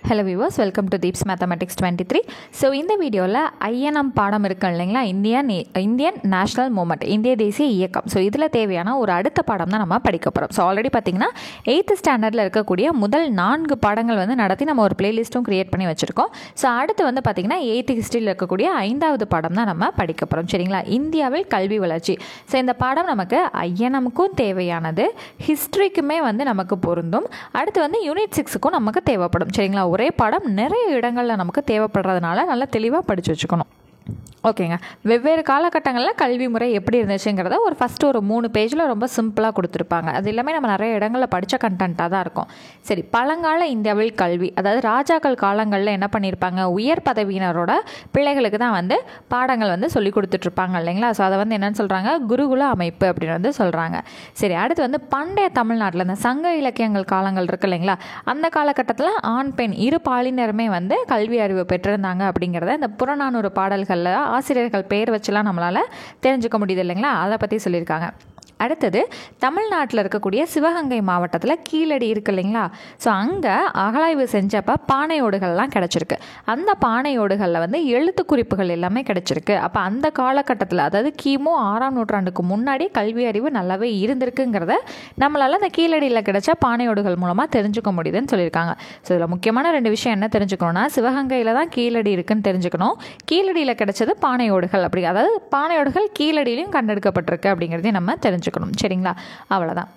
Hello viewers, welcome to Deeps mathematics 23. So இந்த வீடியோவில் INM பாடம் இருக்கு இல்லைங்களா, இந்தியன் நேஷனல் மூமெண்ட், இந்திய தேசிய இயக்கம். ஸோ இதில் தேவையான ஒரு அடுத்த பாடம் தான் நம்ம படிக்க போகிறோம். ஸோ ஆல்ரெடி பார்த்திங்கன்னா 8th ஸ்டாண்டர்டில் இருக்கக்கூடிய முதல் 4 பாடங்கள் வந்து நடத்தி நம்ம ஒரு பிளேலிஸ்ட்டும் க்ரியேட் பண்ணி வச்சுருக்கோம். ஸோ அடுத்து வந்து பார்த்திங்கன்னா 8th ஹிஸ்ட்ரியில் இருக்கக்கூடிய 5வது பாடம் தான் நம்ம படிக்க போகிறோம். சரிங்களா, இந்தியாவில் கல்வி வளர்ச்சி. ஸோ இந்த பாடம் நமக்கு ஐஎன்எம்க்கும் தேவையானது, ஹிஸ்ட்ரிக்குமே வந்து நமக்கு பொருந்தும். அடுத்து வந்து யூனிட் 6க்கும் நமக்கு தேவைப்படும். சரிங்களா, ஒரே பாடம் நிறைய இடங்களில் நமக்கு தேவைப்படுறதுனால நல்லா தெளிவாக படித்து வச்சுக்கணும். ஓகேங்க, வெவ்வேறு காலகட்டங்களில் கல்வி முறை எப்படி இருந்துச்சுங்கிறத ஃபஸ்ட்டு ஒரு 3 பேஜில் ரொம்ப சிம்பிளாக கொடுத்துருப்பாங்க. அது எல்லாமே நம்ம நிறைய இடங்களில் படித்த கண்டென்ட்டாக தான் இருக்கும். சரி, பழங்கால இந்தியாவில் கல்வி, அதாவது ராஜாக்கள் காலங்களில் என்ன பண்ணியிருப்பாங்க, உயர் பதவியினரோட பிள்ளைகளுக்கு தான் வந்து பாடங்கள் வந்து சொல்லி கொடுத்துட்ருப்பாங்க இல்லைங்களா. ஸோ அதை வந்து என்னென்னு சொல்கிறாங்க, குருகுல அமைப்பு அப்படின்னு வந்து சொல்கிறாங்க. சரி, அடுத்து வந்து பண்டைய தமிழ்நாட்டில் இந்த சங்க இலக்கியங்கள் காலங்கள் இருக்குது இல்லைங்களா, அந்த காலகட்டத்தில் ஆண் பெண் இரு பாலினருமே வந்து கல்வி அறிவு பெற்றிருந்தாங்க அப்படிங்கிறத இந்த புறநானூறு பாடல்களில் ஆசிரியர்கள் பேர் வச்சுலாம் நம்மளால் தெரிஞ்சுக்க முடியுது இல்லைங்களா, அதை பற்றி சொல்லியிருக்காங்க. அடுத்தது தமிழ்நாட்டில் இருக்கக்கூடிய சிவகங்கை மாவட்டத்தில் கீழடி இருக்குது இல்லைங்களா. ஸோ அங்கே அகழாய்வு செஞ்சப்போ பானையோடுகள்லாம் கிடச்சிருக்கு. அந்த பானையோடுகளில் வந்து எழுத்து குறிப்புகள் எல்லாமே கிடச்சிருக்கு. அப்போ அந்த காலகட்டத்தில், அதாவது கிமு 6ஆம் நூற்றாண்டுக்கு முன்னாடி கல்வி அறிவு நல்லாவே இருந்திருக்குங்கிறத நம்மளால் அந்த கீழடியில் கிடைச்ச பானையோடுகள் மூலமாக தெரிஞ்சுக்க முடியுதுன்னு சொல்லியிருக்காங்க. ஸோ இதில் முக்கியமான 2 விஷயம் என்ன தெரிஞ்சுக்கணும்னா, சிவகங்கையில் தான் கீழடி இருக்குன்னு தெரிஞ்சுக்கணும், கீழடியில் கிடைச்சது பானையோடுகள், அப்படி அதாவது பானையோடுகள் கீழடியிலையும் கண்டெடுக்கப்பட்டிருக்கு அப்படிங்கிறதையும் நம்ம தெரிஞ்சுக்கணும். சரிங்களா, அவ்வளோதான்.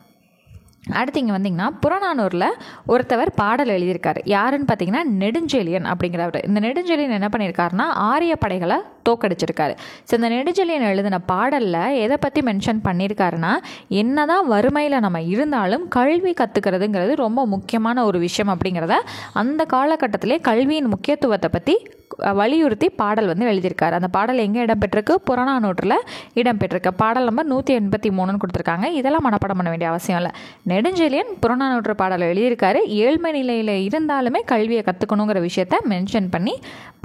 அடுத்து இங்கே வந்திங்கன்னா புறநானூரில் ஒருத்தவர் பாடல் எழுதியிருக்காரு. யாருன்னு பார்த்தீங்கன்னா நெடுஞ்செழியன் அப்படிங்கிறவர். இந்த நெடுஞ்செழியன் என்ன பண்ணியிருக்காருன்னா ஆரிய படைகளை தோக்கடிச்சிருக்காரு. ஸோ இந்த நெடுஞ்செழியன் எழுதின பாடலில் எதை பற்றி மென்ஷன் பண்ணியிருக்காருன்னா, என்னதான் வறுமையில் நம்ம இருந்தாலும் கல்வி கற்றுக்கிறதுங்கிறது ரொம்ப முக்கியமான ஒரு விஷயம் அப்படிங்கிறத அந்த காலகட்டத்திலே கல்வியின் முக்கியத்துவத்தை பற்றி வலியுறுத்தி பாடல் வந்து எழுதியிருக்காரு. அந்த பாடல் எங்கே இடம்பெற்றிருக்கு, புறநானூற்றில் இடம்பெற்றிருக்கு. பாடல் நம்பர் 183 கொடுத்துருக்காங்க. இதெல்லாம் மனப்பாடம் பண்ண வேண்டிய அவசியம் இல்லை. நெடுஞ்செழியன் புறநானூற்று பாடல் எழுதியிருக்காரு. ஏழ்மை நிலையில் இருந்தாலுமே கல்வியை கற்றுக்கணுங்கிற விஷயத்த மென்ஷன் பண்ணி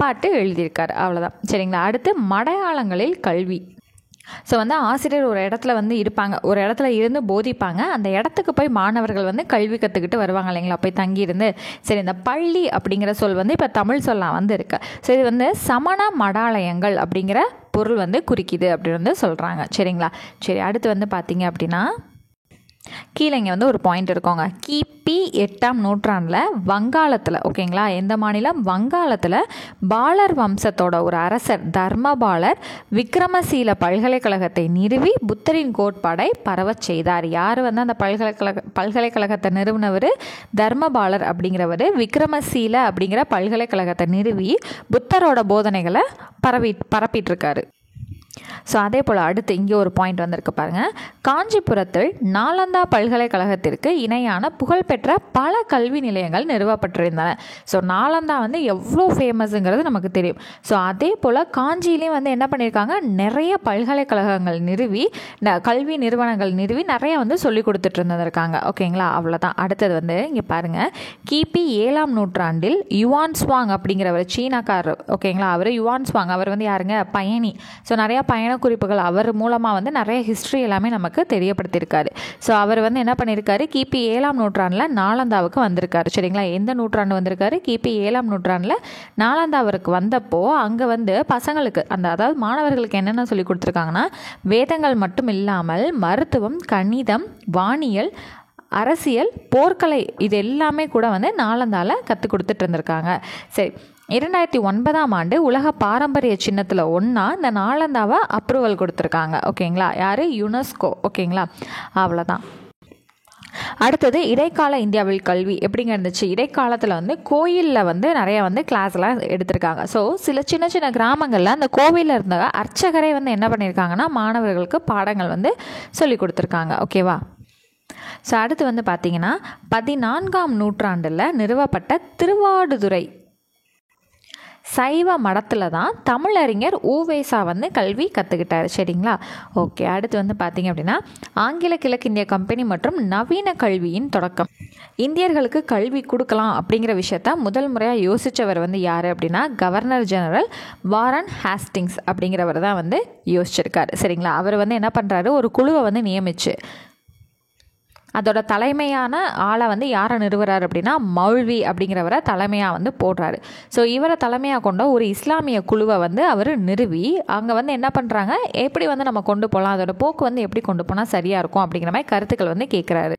பாட்டு எழுதியிருக்காரு. அவ்வளோதான். சரிங்களா, அடுத்து மலையாளங்களில் கல்வி. ஸோ வந்து ஆசிரியர் ஒரு இடத்துல வந்து இருப்பாங்க, ஒரு இடத்துல இருந்து போதிப்பாங்க. அந்த இடத்துக்கு போய் மாணவர்கள் வந்து கல்வி கற்றுக்கிட்டு வருவாங்க இல்லைங்களா, போய் தங்கியிருந்து. சரி, இந்த பள்ளி அப்படிங்கிற சொல் வந்து இப்போ தமிழ் சொல்லாம் வந்து இருக்கு. ஸோ இது வந்து சமண மடாலயங்கள் அப்படிங்கிற பொருள் வந்து குறிக்குது அப்படின்னு வந்து சொல்கிறாங்க. சரிங்களா, சரி, அடுத்து வந்து பார்த்தீங்க அப்படின்னா கீழே இங்கே வந்து ஒரு பாயிண்ட் இருக்கோங்க. கிபி 8ஆம் நூற்றாண்டில் வங்காளத்தில், ஓகேங்களா, எந்த மாநிலம், வங்காளத்தில் பாலர் வம்சத்தோட ஒரு அரசர் தர்மபாலர் விக்ரமசீல பல்கலைக்கழகத்தை நிறுவி புத்தரின் கோட்பாடை பரவச் செய்தார். யார் வந்து அந்த பல்கலைக்கழகத்தை நிறுவனவர், தர்மபாலர் அப்படிங்கிறவர் விக்ரமசீல அப்படிங்கிற பல்கலைக்கழகத்தை நிறுவி புத்தரோட போதனைகளை பரப்பிட்டுருக்காரு. ஸோ அதே போல் அடுத்து இங்கே ஒரு பாயிண்ட் வந்திருக்கு பாருங்கள். காஞ்சிபுரத்தில் நாலந்தா பல்கலைக்கழகத்திற்கு இணையான புகழ்பெற்ற பல கல்வி நிலையங்கள் நிறுவப்பட்டிருந்தன. ஸோ நாலந்தா வந்து எவ்வளோ ஃபேமஸுங்கிறது நமக்கு தெரியும். ஸோ அதே போல் காஞ்சியிலையும் வந்து என்ன பண்ணியிருக்காங்க, நிறைய பல்கலைக்கழகங்கள் நிறுவி, கல்வி நிறுவனங்கள் நிறுவி நிறைய வந்து சொல்லி கொடுத்துட்டு இருந்திருக்காங்க. ஓகேங்களா, அவ்வளோதான். அடுத்தது வந்து இங்கே பாருங்கள், கிபி 7ஆம் நூற்றாண்டில் யுவான் சுவாங் அப்படிங்கிறவர், சீனாக்காரர். ஓகேங்களா, அவர் யுவான் சுவாங், அவர் வந்து யாருங்க, பயணி. ஸோ நிறையா பயண குறிப்புகள் அவர் மூலமாக வந்து நிறைய ஹிஸ்ட்ரி எல்லாமே நமக்கு தெரியப்படுத்தியிருக்காரு. ஸோ அவர் வந்து என்ன பண்ணியிருக்காரு, கிபி 7ஆம் நூற்றாண்டில் நாலந்தாவுக்கு வந்திருக்காரு. சரிங்களா, எந்த நூற்றாண்டு வந்திருக்காரு, கிபி 7ஆம் நூற்றாண்டில் நாலந்தாவிற்கு வந்தப்போ அங்கே வந்து பசங்களுக்கு அதாவது மாணவர்களுக்கு என்னென்ன சொல்லி கொடுத்துருக்காங்கன்னா, வேதங்கள் மட்டும் இல்லாமல் மருத்துவம், கணிதம், வானியல், அரசியல், போர்க்கலை, இது எல்லாமே கூட வந்து நாலந்தால கற்றுக் கொடுத்துட்டு இருந்திருக்காங்க. சரி, 2009ஆம் ஆண்டு உலக பாரம்பரிய சின்னத்தில் ஒன்றா இந்த நாலந்தாவை அப்ரூவல் கொடுத்துருக்காங்க. ஓகேங்களா, யார், யுனெஸ்கோ. ஓகேங்களா, அவ்வளோதான். அடுத்தது இடைக்கால இந்தியாவில் கல்வி எப்படிங்க இருந்துச்சு. இடைக்காலத்தில் வந்து கோயிலில் வந்து நிறைய வந்து கிளாஸ்லாம் எடுத்திருக்காங்க. ஸோ சில சின்ன சின்ன கிராமங்களில் அந்த கோவிலில் இருந்த அர்ச்சகரே வந்து என்ன பண்ணியிருக்காங்கன்னா மாணவர்களுக்கு பாடங்கள் வந்து சொல்லி கொடுத்துருக்காங்க. ஓகேவா. ஸோ அடுத்து வந்து பார்த்திங்கன்னா 14ஆம் நூற்றாண்டில் நிறுவப்பட்ட திருவாடுதுறை சைவ மடத்தில் தான் தமிழறிஞர் ஊவேசா வந்து கல்வி கற்றுக்கிட்டார். சரிங்களா, ஓகே. அடுத்து வந்து பார்த்திங்க அப்படின்னா ஆங்கில கிழக்கிந்திய கம்பெனி மற்றும் நவீன கல்வியின் தொடக்கம். இந்தியர்களுக்கு கல்வி கொடுக்கலாம் அப்படிங்கிற விஷயத்த முதல் முறையாக யோசித்தவர் வந்து யார் அப்படின்னா கவர்னர் ஜெனரல் வாரன் ஹேஸ்டிங்ஸ் அப்படிங்கிறவர் தான் வந்து யோசிச்சிருக்காரு. சரிங்களா, அவர் வந்து என்ன பண்ணுறாரு, ஒரு குழுவை வந்து நியமிச்சு அதோட தலைமையான ஆளை வந்து யாரை நிறுவுறாரு அப்படின்னா மௌல்வி அப்படிங்கிறவரை தலைமையாக வந்து போடுறாரு. ஸோ இவரை தலைமையாக கொண்ட ஒரு இஸ்லாமிய குழுவை வந்து அவர் நிறுவி அங்கே வந்து என்ன பண்ணுறாங்க, எப்படி வந்து நம்ம கொண்டு போகலாம், அதோட போக்கு வந்து எப்படி கொண்டு போனால் சரியாக இருக்கும் அப்படிங்கிற மாதிரி கருத்துக்கள் வந்து கேட்குறாரு.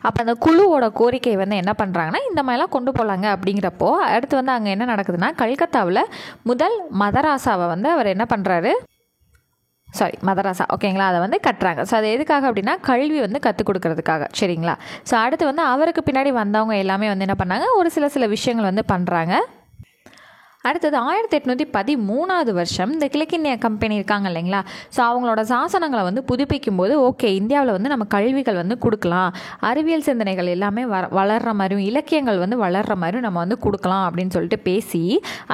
அப்போ அந்த குழுவோட கோரிக்கை வந்து என்ன பண்ணுறாங்கன்னா, இந்த மாதிரிலாம் கொண்டு போகலாங்க. அப்படிங்கிறப்போ அடுத்து வந்து அங்கே என்ன நடக்குதுன்னா, கல்கத்தாவில் முதல் மதராசாவை வந்து அவர் என்ன பண்ணுறாரு, மதராசா ஓகேங்களா, அதை வந்து கட்டுறாங்க. ஸோ அது எதுக்காக அப்படின்னா கல்வி வந்து கற்றுக் கொடுக்கறதுக்காக, சரிங்களா. ஸோ அடுத்து வந்து அவருக்கு பின்னாடி வந்தவங்க எல்லாமே வந்து என்ன பண்ணாங்க, ஒரு சில விஷயங்கள் வந்து பண்ணுறாங்க. அடுத்தது 1813 வருஷம் இந்த கிழக்கிந்திய கம்பெனி இருக்காங்க இல்லைங்களா, ஸோ அவங்களோட சாசனங்களை வந்து புதுப்பிக்கும் போது ஓகே இந்தியாவில் வந்து நம்ம கல்விகள் வந்து கொடுக்கலாம், அறிவியல் சிந்தனைகள் எல்லாமே வளர்கிற மாதிரியும் இலக்கியங்கள் வந்து வளர்கிற மாதிரியும் நம்ம வந்து கொடுக்கலாம் அப்படின்னு சொல்லிட்டு பேசி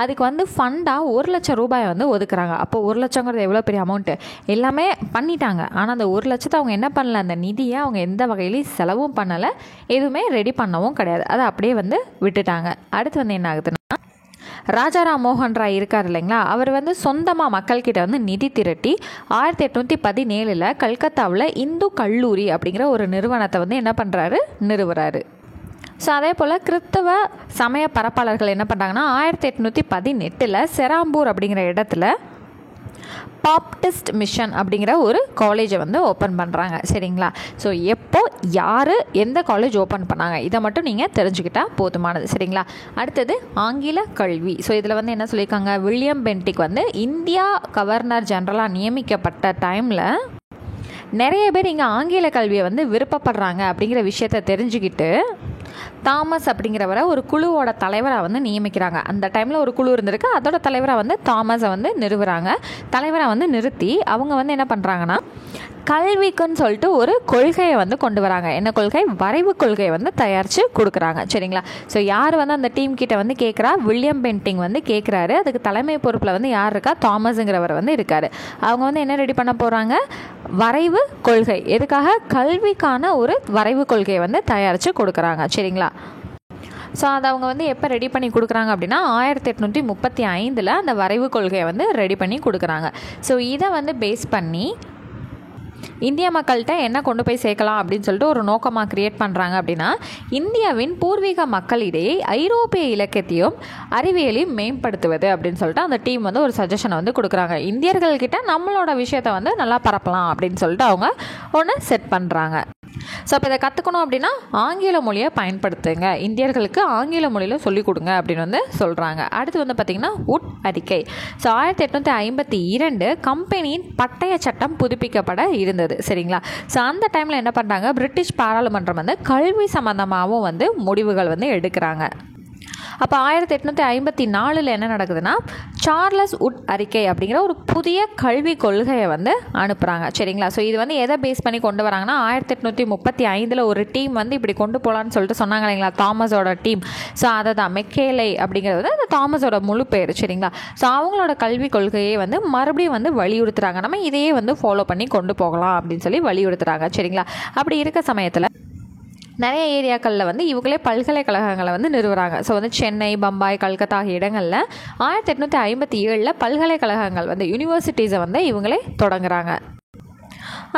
அதுக்கு வந்து ஃபண்டாக 1 லட்சம் ரூபாய் வந்து ஒதுக்குறாங்க. அப்போ 1 லட்சங்கிறது எவ்வளோ பெரிய அமௌண்ட்டு, எல்லாமே பண்ணிட்டாங்க. ஆனால் அந்த 1 லட்சத்தை அவங்க என்ன பண்ணல, அந்த நிதியை அவங்க எந்த வகையிலையும் செலவும் பண்ணலை, எதுவுமே ரெடி பண்ணவும் கிடையாது, அதை அப்படியே வந்து விட்டுட்டாங்க. அடுத்து வந்து என்ன ஆகுதுன்னா, ராஜாராம் மோகன் ராய் இருக்கார் இல்லைங்களா, அவர் வந்து சொந்தமாக மக்கள்கிட்ட வந்து நிதி திரட்டி 1817 கல்கத்தாவில் இந்து கல்லூரி அப்படிங்கிற ஒரு நிறுவனத்தை வந்து என்ன பண்ணுறாரு, நிறுவுறாரு. ஸோ அதே போல் கிறிஸ்தவ சமய பரப்பாளர்கள் என்ன பண்ணுறாங்கன்னா 1818 செராம்பூர் அப்படிங்கிற இடத்துல பாப்டிஸ்ட் மிஷன் அப்படிங்கிற ஒரு காலேஜை வந்து ஓப்பன் பண்ணுறாங்க, சரிங்களா. ஸோ எப்போ யார் எந்த காலேஜ் ஓப்பன் பண்ணாங்க இதை மட்டும் நீங்கள் தெரிஞ்சுக்கிட்டால் போதுமானது, சரிங்களா. அடுத்தது ஆங்கில கல்வி. ஸோ இதில் வந்து என்ன சொல்லியிருக்காங்க, வில்லியம் பென்டிக் வந்து இந்தியா கவர்னர் ஜெனரலாக நியமிக்கப்பட்ட டைமில் நிறைய பேர் இங்கே ஆங்கில கல்வியை வந்து விருப்பப்படுறாங்க அப்படிங்கிற விஷயத்தை தெரிஞ்சுக்கிட்டு தாமஸ் அப்படிங்கிறவரை ஒரு குழுவோட தலைவராக வந்து நியமிக்கிறாங்க. அந்த டைமில் ஒரு குழு இருந்திருக்கு, அதோட தலைவராக வந்து தாமஸை வந்து நிறுவுறாங்க. தலைவராக வந்து நிறுத்தி அவங்க வந்து என்ன பண்ணுறாங்கன்னா கல்விக்குன்னு சொல்லிட்டு ஒரு கொள்கையை வந்து கொண்டு வராங்க. என்ன கொள்கை, வரைவு கொள்கையை வந்து தயாரித்து கொடுக்குறாங்க, சரிங்களா. ஸோ யார் வந்து அந்த டீம் கிட்ட வந்து கேட்குறா, வில்லியம் பென்டிங் வந்து கேட்குறாரு. அதுக்கு தலைமை பொறுப்பில் வந்து யார் இருக்கா, தாமஸுங்கிறவர் வந்து இருக்கார். அவங்க வந்து என்ன ரெடி பண்ண போகிறாங்க, வரைவு கொள்கை, எதுக்காக, கல்விக்கான ஒரு வரைவு கொள்கையை வந்து தயாரித்து கொடுக்குறாங்க, சரிங்களா. ஸோ அதை அவங்க வந்து எப்போ ரெடி பண்ணி கொடுக்குறாங்க அப்படின்னா 1835 அந்த வரைவு கொள்கையை வந்து ரெடி பண்ணி கொடுக்குறாங்க. ஸோ இதை வந்து பேஸ் பண்ணி இந்திய மக்கள்கிட்ட என்ன கொண்டு போய் சேர்க்கலாம் அப்படின்னு சொல்லிட்டு ஒரு நோக்கமாக க்ரியேட் பண்ணுறாங்க. அப்படின்னா இந்தியாவின் பூர்வீக மக்களிடையே ஐரோப்பிய இலக்கியத்தையும் அறிவியலையும் மேம்படுத்துவது அப்படின்னு சொல்லிட்டு அந்த டீம் வந்து ஒரு சஜஷனை வந்து கொடுக்குறாங்க. இந்தியர்கள்கிட்ட நம்மளோட விஷயத்தை வந்து நல்லா பரப்பலாம் அப்படின்னு சொல்லிட்டு அவங்க ஒன்று செட் பண்ணுறாங்க. ஸோ அப்போ இதை கற்றுக்கணும் அப்படின்னா ஆங்கில மொழியை பயன்படுத்துங்க, இந்தியர்களுக்கு ஆங்கில மொழியில் சொல்லிக் கொடுங்க அப்படின்னு வந்து சொல்கிறாங்க. அடுத்து வந்து பார்த்திங்கன்னா உட் அறிக்கை. ஸோ 1852 கம்பெனியின் பட்டய சட்டம் புதுப்பிக்கப்பட இருந்தது, சரிங்களா. ஸோ அந்த டைமில் என்ன பண்ணுறாங்க, பிரிட்டிஷ் பாராளுமன்றம் வந்து கல்வி சம்மந்தமாகவும் வந்து முடிவுகள் வந்து எடுக்கிறாங்க. அப்போ 1854 என்ன நடக்குதுன்னா சார்லஸ் உட் அறிக்கை அப்படிங்கிற ஒரு புதிய கல்வி கொள்கையை வந்து அனுப்புகிறாங்க, சரிங்களா. ஸோ இது வந்து எதை பேஸ் பண்ணி கொண்டு வராங்கன்னா 1835 ஒரு டீம் வந்து இப்படி கொண்டு போகலான்னு சொல்லிட்டு சொன்னாங்க இல்லைங்களா, தாமஸோட டீம். ஸோ அதை தான் மெக்கேலை அப்படிங்கிறது அந்த தாமஸோட முழு பேர், சரிங்களா. ஸோ அவங்களோட கல்வி கொள்கையை வந்து மறுபடியும் வந்து வலியுறுத்துகிறாங்க, நம்ம இதையே வந்து ஃபாலோ பண்ணி கொண்டு போகலாம் அப்படின்னு சொல்லி வலியுறுத்துகிறாங்க, சரிங்களா. அப்படி இருக்க சமயத்தில் நிறைய ஏரியாக்களில் வந்து இவங்களே பல்கலைக்கழகங்களை வந்து நிறுவுறாங்க. ஸோ வந்து சென்னை, பம்பாய், கல்கத்தா ஆகிய இடங்களில் 1857 பல்கலைக்கழகங்கள் வந்து யூனிவர்சிட்டிஸை வந்து இவங்களே தொடங்குறாங்க.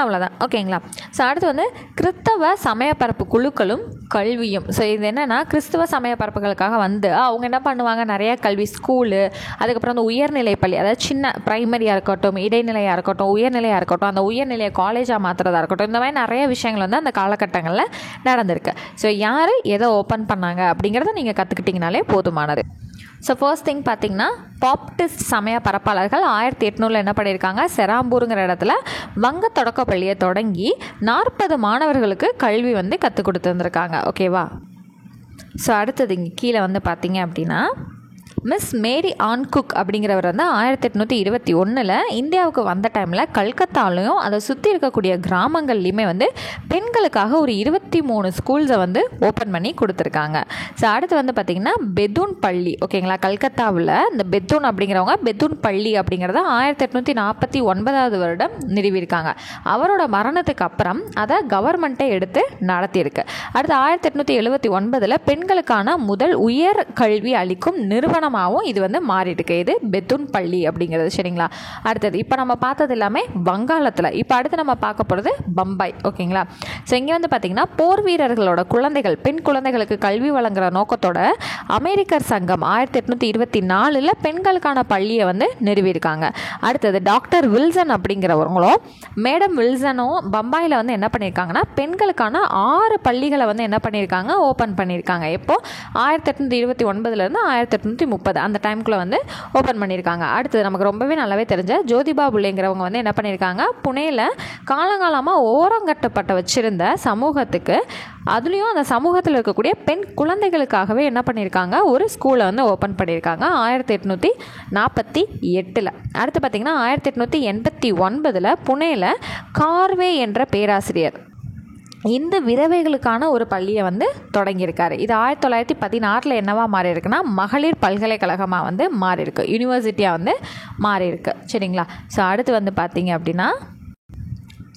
அவ்வளோதான், ஓகேங்களா. ஸோ அடுத்து வந்து கிறிஸ்தவ சமயப்பரப்பு குழுக்களும் கல்வியும். ஸோ இது என்னென்னா கிறிஸ்தவ சமயப்பரப்புகளுக்காக வந்து அவங்க என்ன பண்ணுவாங்க, நிறைய கல்வி ஸ்கூலு, அதுக்கப்புறம் அந்த உயர்நிலை பள்ளி, அதாவது சின்ன ப்ரைமரியாக இருக்கட்டும், இடைநிலையாக இருக்கட்டும், உயர்நிலையாக இருக்கட்டும், அந்த உயர்நிலையை காலேஜாக மாற்றுறதா இருக்கட்டும், இந்த மாதிரி நிறைய விஷயங்கள் வந்து அந்த காலகட்டங்களில் நடந்திருக்கு. ஸோ யார் எதை ஓப்பன் பண்ணாங்க அப்படிங்கிறத நீங்கள் கற்றுக்கிட்டிங்கனாலே போதுமானது. ஸோ ஃபர்ஸ்ட் திங் பார்த்திங்கன்னா பாப்டிஸ்ட் சமய பரப்பாளர்கள் 1800 என்ன பண்ணியிருக்காங்க, செராம்பூருங்கிற இடத்துல வங்க தொடக்க பள்ளியை தொடங்கி 40 மாணவர்களுக்கு கல்வி வந்து கற்றுக் கொடுத்துருந்துருக்காங்க, ஓகேவா. ஸோ அடுத்தது இங்கே கீழே வந்து பார்த்திங்க அப்படின்னா மிஸ் மேரி ஆன் குக் அப்படிங்கிறவர் வந்து 1821 இந்தியாவுக்கு வந்த டைமில் கல்கத்தாலையும் அதை சுற்றி இருக்கக்கூடிய கிராமங்கள்லையுமே வந்து பெண்களுக்காக ஒரு 23 ஸ்கூல்ஸை வந்து ஓப்பன் பண்ணி கொடுத்துருக்காங்க. ஸோ அடுத்து வந்து பார்த்திங்கன்னா பெத்தூன் பள்ளி, ஓகேங்களா. கல்கத்தாவில் இந்த பெத்தூன் அப்படிங்கிறவங்க பெத்தூன் பள்ளி அப்படிங்கிறத 1849 வருடம் நிறுவியிருக்காங்க. அவரோட மரணத்துக்கு அப்புறம் அதை கவர்மெண்ட்டே எடுத்து நடத்தியிருக்கு. அடுத்து 1879 பெண்களுக்கான முதல் உயர் கல்வி அளிக்கும் நிறுவனம் நகரமாகவும் இது வந்து மாறிட்டுருக்கு. இது பெத்துன் பள்ளி அப்படிங்கிறது. சரிங்களா. அடுத்தது இப்போ நம்ம பார்த்தது எல்லாமே வங்காளத்தில். இப்போ அடுத்து நம்ம பார்க்க போகிறது பம்பாய். ஓகேங்களா. ஸோ இங்கே வந்து பார்த்திங்கன்னா போர் வீரர்களோட குழந்தைகள், பெண் குழந்தைகளுக்கு கல்வி வழங்குகிற நோக்கத்தோட அமெரிக்கர் சங்கம் 1824 பெண்களுக்கான பள்ளியை வந்து நிறுவியிருக்காங்க. அடுத்தது டாக்டர் வில்சன் அப்படிங்கிறவங்களும் மேடம் வில்சனும் பம்பாயில் வந்து என்ன பண்ணியிருக்காங்கன்னா பெண்களுக்கான 6 பள்ளிகளை வந்து என்ன பண்ணியிருக்காங்க, ஓப்பன் பண்ணியிருக்காங்க. எப்போது 1829 1830 அந்த டைமுக்குள்ளே வந்து ஓப்பன் பண்ணியிருக்காங்க. அடுத்தது நமக்கு ரொம்பவே நல்லாவே தெரிஞ்ச ஜோதிபா புலேங்கிறவங்க வந்து என்ன பண்ணியிருக்காங்க, புனேயில் காலங்காலமாக ஓரங்கட்டப்பட்ட வச்சுருந்த சமூகத்துக்கு, அதுலேயும் அந்த சமூகத்தில் இருக்கக்கூடிய பெண் குழந்தைகளுக்காகவே என்ன பண்ணியிருக்காங்க, ஒரு ஸ்கூலை வந்து ஓப்பன் பண்ணியிருக்காங்க 1848. அடுத்து பார்த்திங்கன்னா 1889 புனேயில் கார்வே என்ற பேராசிரியர் இந்த விதவைகளுக்கான ஒரு பள்ளியை வந்து தொடங்கியிருக்காரு. இது 1916 என்னவா மாறி இருக்குன்னா மகளிர் பல்கலைக்கழகமாக வந்து மாறி இருக்கு, யூனிவர்சிட்டியாக வந்து மாறி இருக்கு. சரிங்களா. ஸோ அடுத்து வந்து பார்த்தீங்க அப்படின்னா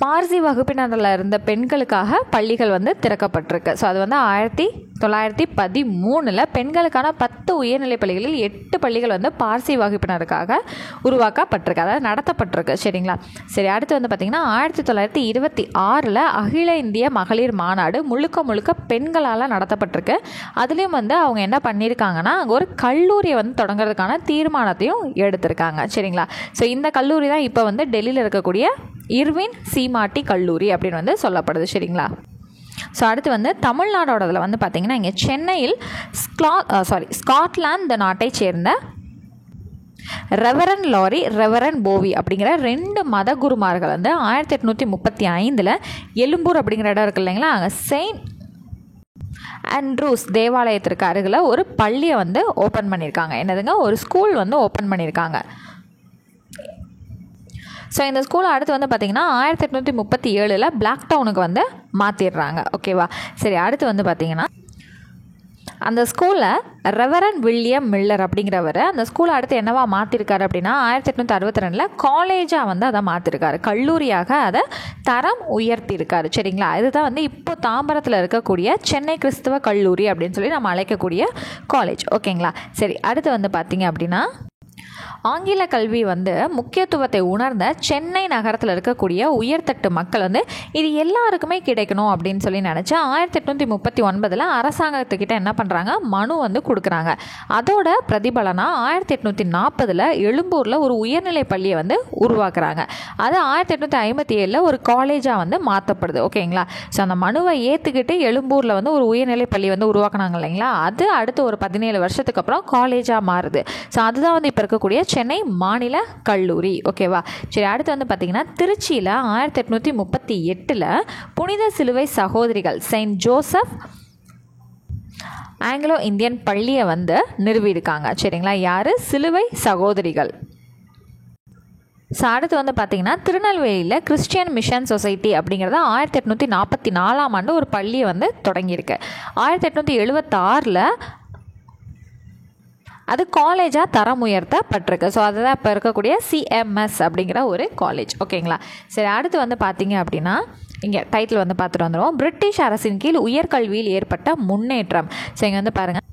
பார்சி வகுப்பினரில் இருந்த பெண்களுக்காக பள்ளிகள் வந்து திறக்கப்பட்டிருக்கு. ஸோ அது வந்து 1913 பெண்களுக்கான 10 உயர்நிலைப் பள்ளிகளில் 8 பள்ளிகள் வந்து பார்சி வகுப்பினருக்காக உருவாக்கப்பட்டிருக்கு, அதாவது நடத்தப்பட்டிருக்கு. சரிங்களா. சரி, அடுத்து வந்து பார்த்திங்கன்னா 1926 அகில இந்திய மகளிர் மாநாடு முழுக்க பெண்களால் நடத்தப்பட்டிருக்கு. அதுலேயும் வந்து அவங்க என்ன பண்ணியிருக்காங்கன்னா அங்கே ஒரு கல்லூரியை வந்து தொடங்குறதுக்கான தீர்மானத்தையும் எடுத்திருக்காங்க. சரிங்களா. ஸோ இந்த கல்லூரி தான் இப்போ வந்து டெல்லியில் இருக்கக்கூடிய இர்வின் சீமாட்டி கல்லூரி அப்படின்னு வந்து சொல்லப்படுது. சரிங்களா. ஸோ அடுத்து வந்து தமிழ்நாடோடதில் வந்து பார்த்திங்கன்னா இங்கே சென்னையில் ஸ்காட்லாந்து நாட்டை சேர்ந்த ரெவரன் லாரி, ரெவரன் போவி அப்படிங்கிற 2 மத குருமார்கள் வந்து 1835 எழும்பூர் அப்படிங்கிற இடம் இருக்குது இல்லைங்களா, அங்கே செயின்ட் ஆண்ட்ரூஸ் தேவாலயத்திற்கு அருகில் ஒரு பள்ளியை வந்து ஓப்பன் பண்ணியிருக்காங்க. என்னதுங்க, ஒரு ஸ்கூல் வந்து ஓப்பன் பண்ணியிருக்காங்க. ஸோ இந்த ஸ்கூலை அடுத்து வந்து பார்த்திங்கன்னா 1837 பிளாக் டவுனுக்கு வந்து மாற்றிடுறாங்க. ஓகேவா. சரி, அடுத்து வந்து பார்த்திங்கன்னா அந்த ஸ்கூலில் ரெவரன் வில்லியம் மில்லர் அப்படிங்கிறவர் அந்த ஸ்கூலை அடுத்து என்னவா மாற்றிருக்காரு அப்படின்னா 1862 காலேஜாக வந்து அதை மாற்றிருக்காரு, கல்லூரியாக அதை தரம் உயர்த்தியிருக்காரு. சரிங்களா. இதுதான் வந்து இப்போ தாம்பரத்தில் இருக்கக்கூடிய சென்னை கிறிஸ்தவ கல்லூரி அப்படின்னு சொல்லி நம்ம அழைக்கக்கூடிய காலேஜ். ஓகேங்களா. சரி, அடுத்து வந்து பார்த்திங்க அப்படின்னா ஆங்கில கல்வி வந்து முக்கியத்துவத்தை உணர்ந்த சென்னை நகரத்தில் இருக்கக்கூடிய உயர்தட்டு மக்கள் வந்து இது எல்லாருக்குமே கிடைக்கணும் அப்படின்னு சொல்லி நினச்சி 1839 அரசாங்கத்துக்கிட்ட என்ன பண்ணுறாங்க, மனு வந்து கொடுக்குறாங்க. அதோட பிரதிபலனாக 1840 எழும்பூரில் ஒரு உயர்நிலை பள்ளியை வந்து உருவாக்குறாங்க. அது 1857 ஒரு காலேஜாக வந்து மாற்றப்படுது. ஓகேங்களா. ஸோ அந்த மனுவை ஏற்றுக்கிட்டு எழும்பூரில் வந்து ஒரு உயர்நிலை பள்ளி வந்து உருவாக்குனாங்க இல்லைங்களா, அது அடுத்து ஒரு 17 வருஷத்துக்கு அப்புறம் காலேஜாக மாறுது. ஸோ அதுதான் வந்து இப்போ இருக்கக்கூடிய சென்னை மாநில கல்லூரி. ஓகேவா. சரி, அடுத்து வந்து பார்த்திங்கன்னா திருச்சியில் 1838 புனித சிலுவை சகோதரிகள் செயின்ட் ஜோசப் ஆங்கிலோ இந்தியன் பள்ளியை வந்து நிறுவியிருக்காங்க. சரிங்களா. யார், சிலுவை சகோதரிகள். ஸோ அடுத்து வந்து பார்த்திங்கன்னா திருநெல்வேலியில் கிறிஸ்டியன் மிஷன் சொசைட்டி அப்படிங்கிறத 1844 ஒரு பள்ளியை வந்து தொடங்கியிருக்கு. 1876 அது காலேஜாக தரம் உயர்த்தப்பட்டிருக்கு. ஸோ அதுதான் இப்போ இருக்கக்கூடிய CMS அப்படிங்கிற ஒரு காலேஜ். ஓகேங்களா. சரி, அடுத்து வந்து பார்த்திங்க அப்படின்னா இங்கே டைட்டில் வந்து பார்த்துட்டு வந்துடுவோம். பிரிட்டிஷ் அரசின் கீழ் உயர்கல்வியில் ஏற்பட்ட முன்னேற்றம். ஸோ இங்கே வந்து பாருங்கள்,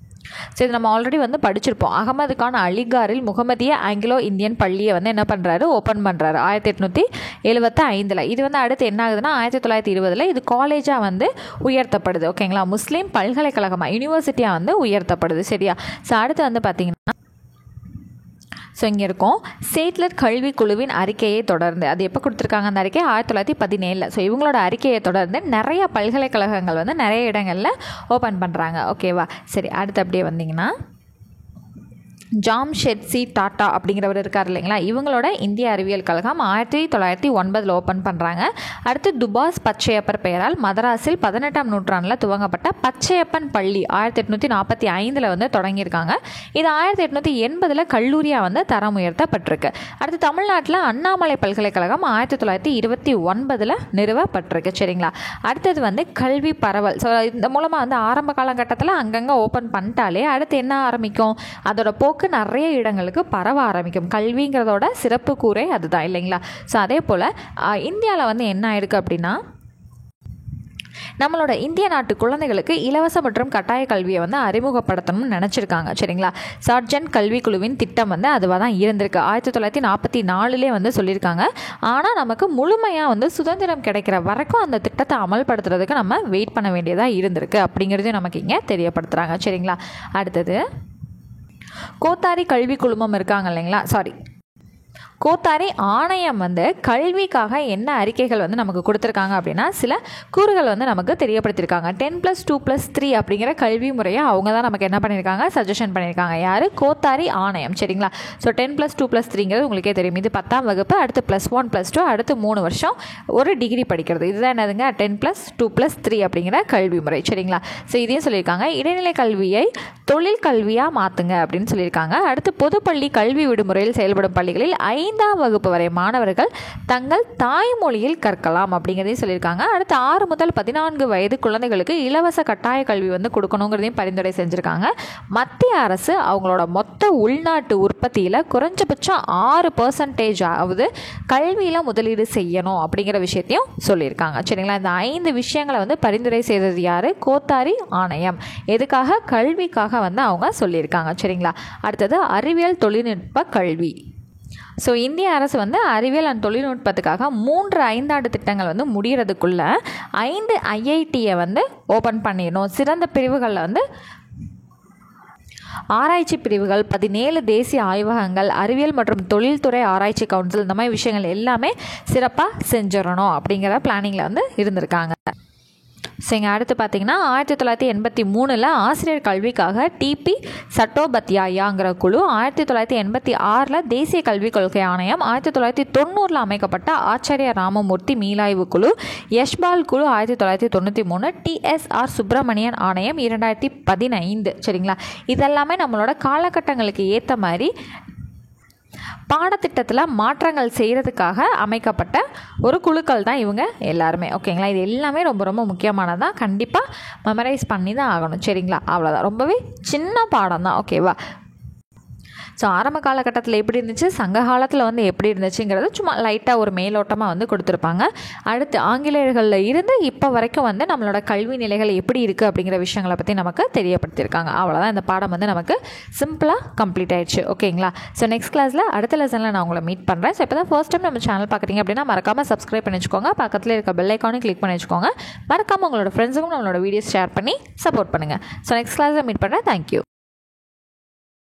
ஸோ இது நம்ம ஆல்ரெடி வந்து படிச்சிருப்போம். அகமது கான் அலிகாரில் முகமதிய ஆங்கிலோ இந்தியன் பள்ளியை வந்து என்ன பண்ணுறாரு, ஓப்பன் பண்ணுறாரு 1875. இது வந்து அடுத்து என்ன ஆகுதுன்னா 1920 இது காலேஜாக வந்து உயர்த்தப்படுது. ஓகேங்களா. முஸ்லீம் பல்கலைக்கழகமாக யூனிவர்சிட்டியாக வந்து உயர்த்தப்படுது. சரியா. ஸோ அடுத்து வந்து பார்த்திங்கன்னா ஸோ இங்கே இருக்கும் சேட்லர் கல்வி குழுவின் அறிக்கையை தொடர்ந்து, அது எப்போ கொடுத்துருக்காங்க அந்த அறிக்கை 1917. ஸோ இவங்களோட அறிக்கையை தொடர்ந்து நிறைய பல்கலைக்கழகங்கள் வந்து நிறைய இடங்களில் ஓப்பன் பண்ணுறாங்க. ஓகேவா. சரி, அடுத்து அப்படியே வந்தீங்கன்னா ஜாம்ஷெட்ஜி டாட்டா அப்படிங்கிறவர் இருக்கார் இல்லைங்களா, இவங்களோட இந்திய அறிவியல் கழகம் 1909 ஓப்பன் பண்ணுறாங்க. அடுத்து துபாஸ் பச்சையப்பர் பெயரால் மதராஸில் 18ஆம் நூற்றாண்டில் துவங்கப்பட்ட பச்சையப்பன் பள்ளி 1845 வந்து தொடங்கியிருக்காங்க. இது 1880 கல்லூரியாக வந்து தரம் உயர்த்தப்பட்டிருக்கு. அடுத்து தமிழ்நாட்டில் அண்ணாமலை பல்கலைக்கழகம் 1929 நிறுவப்பட்டிருக்கு. சரிங்களா. அடுத்தது வந்து கல்வி பரவல். ஸோ இந்த மூலமாக வந்து ஆரம்ப காலகட்டத்தில் அங்கங்கே ஓப்பன் பண்ணிட்டாலே அடுத்து என்ன ஆரம்பிக்கும், அதோட போக்கு நிறைய இடங்களுக்கு பரவ ஆரம்பிக்கும். கல்விங்கிறதோட சிறப்பு கூறே அதுதான் இல்லைங்களா. ஸோ அதே போல் இந்தியாவில் வந்து என்ன ஆயிருக்கு அப்படின்னா நம்மளோட இந்திய நாட்டு குழந்தைகளுக்கு இலவச மற்றும் கட்டாய கல்வியை வந்து அறிமுகப்படுத்தணும்னு நினச்சிருக்காங்க. சரிங்களா? சார்ஜென்ட் கல்விக்குழுவின் திட்டம் வந்து அதுவாக தான் இருந்திருக்கு. 1944 வந்து சொல்லியிருக்காங்க. ஆனால் நமக்கு முழுமையாக வந்து சுதந்திரம் கிடைக்கிற வரைக்கும் அந்த திட்டத்தை அமல்படுத்துறதுக்கு நம்ம வெயிட் பண்ண வேண்டியதாக இருந்திருக்கு அப்படிங்கிறதையும் நமக்கு இங்கே தெரியப்படுத்துகிறாங்க. சரிங்களா? அடுத்தது கோத்தாரி கல்வி குழுமம் இருக்காங்க இல்லைங்களா, கோத்தாரி ஆணையம் வந்து கல்விக்காக என்ன அறிக்கைகள் வந்து நமக்கு கொடுத்துருக்காங்க அப்படின்னா சில கூறுகள் வந்து நமக்கு தெரியப்படுத்தியிருக்காங்க. 10+2+3 அப்படிங்கிற கல்வி முறையை அவங்க தான் நமக்கு என்ன பண்ணியிருக்காங்க, சஜஷன் பண்ணியிருக்காங்க. யார்? கோத்தாரி ஆணையம். சரிங்களா? ஸோ 10+2+3ங்கிறது உங்களுக்கே தெரியும். இது 10ஆம் வகுப்பு, அடுத்து +1+2, அடுத்து 3 வருஷம் ஒரு டிகிரி படிக்கிறது. இதுதான் என்னதுங்க 10+2+3 அப்படிங்கிற கல்வி முறை. சரிங்களா? ஸோ இதையும் சொல்லியிருக்காங்க. இடைநிலை கல்வியை தொழில் கல்வியாக மாற்றுங்க அப்படின்னு சொல்லியிருக்காங்க. அடுத்து பொதுப்பள்ளி கல்வி விடுமுறையில் செயல்படும் பள்ளிகளில் 5ஆம் வகுப்பு வரை மாணவர்கள் தங்கள் தாய்மொழியில் கற்கலாம் அப்படிங்கிறதையும் சொல்லியிருக்காங்க. அடுத்து 6 முதல் 14 வயது குழந்தைகளுக்கு இலவச கட்டாய கல்வி வந்து கொடுக்கணுங்கிறதையும் பரிந்துரை செஞ்சுருக்காங்க. மத்திய அரசு அவங்களோட மொத்த உள்நாட்டு உற்பத்தியில் குறைஞ்சபட்சம் 6% ஆகுது கல்வியில் முதலீடு செய்யணும் அப்படிங்கிற விஷயத்தையும் சொல்லியிருக்காங்க. சரிங்களா? இந்த 5 விஷயங்களை வந்து பரிந்துரை செய்தது யார்? கோத்தாரி ஆணையம். எதுக்காக? கல்விக்காக வந்து அவங்க சொல்லியிருக்காங்க. சரிங்களா? அடுத்தது அறிவியல் தொழில்நுட்ப கல்வி. ஸோ இந்திய அரசு வந்து அறிவியல் அண்ட் தொழில்நுட்பத்துக்காக 3 5 திட்டங்கள் வந்து முடிகிறதுக்குள்ள 5 IITயை வந்து ஓப்பன் பண்ணிடணும். சிறந்த பிரிவுகளில் வந்து ஆராய்ச்சி பிரிவுகள், 17 தேசிய ஆய்வகங்கள், அறிவியல் மற்றும் தொழில்துறை ஆராய்ச்சி கவுன்சில், இந்த மாதிரி விஷயங்கள் எல்லாமே சிறப்பாக செஞ்சிடணும் அப்படிங்கிற பிளானிங்கில் வந்து இருந்திருக்காங்க. ஸோ இங்கே அடுத்து பார்த்திங்கன்னா 1983 ஆசிரியர் கல்விக்காக டிபி சட்டோபத்யாயாங்கிற குழு, 1986 தேசிய கல்விக் கொள்கை ஆணையம், 1990 அமைக்கப்பட்ட ஆச்சாரிய ராமமூர்த்தி மீளாய்வு குழு, யஷ்பால் குழு 1993, TSR சுப்பிரமணியன் ஆணையம் 2015. சரிங்களா? இதெல்லாமே நம்மளோட காலகட்டங்களுக்கு ஏற்ற மாதிரி பாடத்திட்டத்தில் மாற்றங்கள் செய்கிறதுக்காக அமைக்கப்பட்ட ஒரு குழுக்கள் தான் இவங்க எல்லாருமே. ஓகேங்களா? இது எல்லாமே ரொம்ப ரொம்ப முக்கியமானதான். கண்டிப்பாக மெமரைஸ் பண்ணி தான் ஆகணும். சரிங்களா? அவ்வளோதான். ரொம்பவே சின்ன பாடம் தான். ஓகேவா? ஸோ ஆரம்ப காலகட்டத்தில் எப்படி இருந்துச்சு, சங்க காலத்தில் வந்து எப்படி இருந்துச்சுங்கிறது சும்மா லைட்டாக ஒரு மேலோட்டமாக வந்து கொடுத்துருப்பாங்க. அடுத்து ஆங்கிலேயர்களில் இருந்து இப்போ வரைக்கும் வந்து நம்மளோட கல்வி நிலைகள் எப்படி இருக்குது அப்படிங்கிற விஷயங்களை பற்றி நமக்கு தெரியப்படுத்தியிருக்காங்க. அவ்வளோதான். இந்த பாடம் வந்து நமக்கு சிம்பிளாக கம்ப்ளீட் ஆயிடுச்சு. ஓகேங்களா? ஸோ நெக்ஸ்ட் கிளாஸில் அடுத்த லெசனில் நான் உங்களை மீட் பண்ணுறேன். ஸோ இப்போ தான் ஃபர்ஸ்ட் டைம் நம்ம சேனல் பார்க்குறீங்க அப்படின்னா மறக்காமல் சப்ஸ்கிரைப் பண்ணி வச்சுக்கோங்க. பக்கத்தில் இருக்க பெல் ஐக்கானும் கிளிக் பண்ணி வச்சுக்கோங்க. மறக்காமல் உங்களோட ஃப்ரெண்ட்ஸுக்கும் நம்மளோட வீடியோஸ் ஷேர் பண்ணி சப்போர்ட் பண்ணுங்கள். ஸோ நெக்ஸ்ட் கிளாஸில் மீட் பண்ணுறேன். தேங்க்யூ.